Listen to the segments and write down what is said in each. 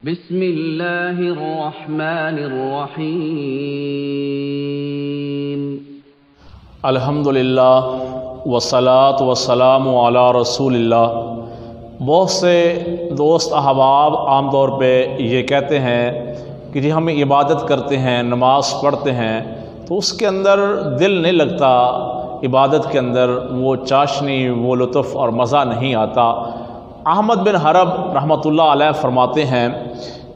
بسم اللہ الرحمن الرحیم الحمدللہ والصلاۃ والسلام علی رسول اللہ۔ بہت سے دوست احباب عام طور پہ یہ کہتے ہیں کہ جی ہم عبادت کرتے ہیں، نماز پڑھتے ہیں تو اس کے اندر دل نہیں لگتا، عبادت کے اندر وہ چاشنی، وہ لطف اور مزہ نہیں آتا۔ احمد بن حرب رحمۃ اللہ علیہ فرماتے ہیں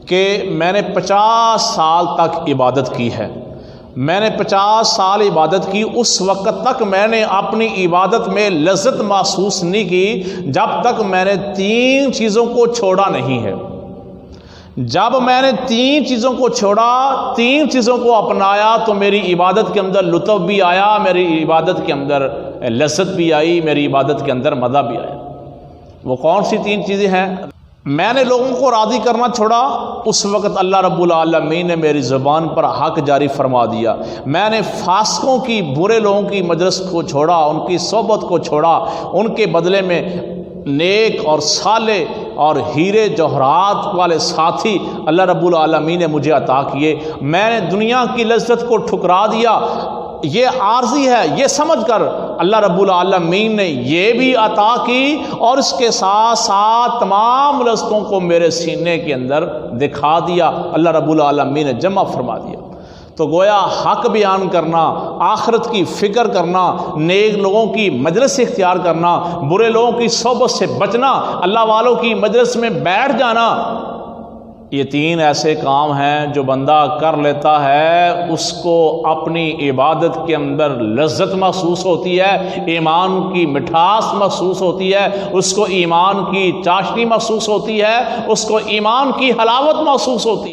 کہ میں نے 50 سال تک عبادت کی ہے، میں نے 50 سال عبادت کی، اس وقت تک میں نے اپنی عبادت میں لذت محسوس نہیں کی جب تک میں نے 3 چیزوں کو چھوڑا نہیں ہے۔ جب میں نے 3 چیزوں کو چھوڑا، 3 چیزوں کو اپنایا تو میری عبادت کے اندر لطف بھی آیا، میری عبادت کے اندر لذت بھی آئی، میری عبادت کے اندر مزہ بھی آیا۔ وہ کون سی 3 چیزیں ہیں؟ میں نے لوگوں کو راضی کرنا چھوڑا، اس وقت اللہ رب العالمین نے میری زبان پر حق جاری فرما دیا۔ میں نے فاسقوں کی، برے لوگوں کی مجلس کو چھوڑا، ان کی صحبت کو چھوڑا، ان کے بدلے میں نیک اور صالح اور ہیرے جوہرات والے ساتھی اللہ رب العالمین نے مجھے عطا کیے۔ میں نے دنیا کی لذت کو ٹھکرا دیا، یہ عارضی ہے یہ سمجھ کر اللہ رب العالمین نے یہ بھی عطا کی، اور اس کے ساتھ ساتھ تمام لذتوں کو میرے سینے کے اندر دکھا دیا، اللہ رب العالمین نے جمع فرما دیا۔ تو گویا حق بیان کرنا، آخرت کی فکر کرنا، نیک لوگوں کی مجلس اختیار کرنا، برے لوگوں کی صحبت سے بچنا، اللہ والوں کی مجلس میں بیٹھ جانا، یہ 3 ایسے کام ہیں جو بندہ کر لیتا ہے، اس کو اپنی عبادت کے اندر لذت محسوس ہوتی ہے، ایمان کی مٹھاس محسوس ہوتی ہے، اس کو ایمان کی چاشنی محسوس ہوتی ہے، اس کو ایمان کی حلاوت محسوس ہوتی ہے۔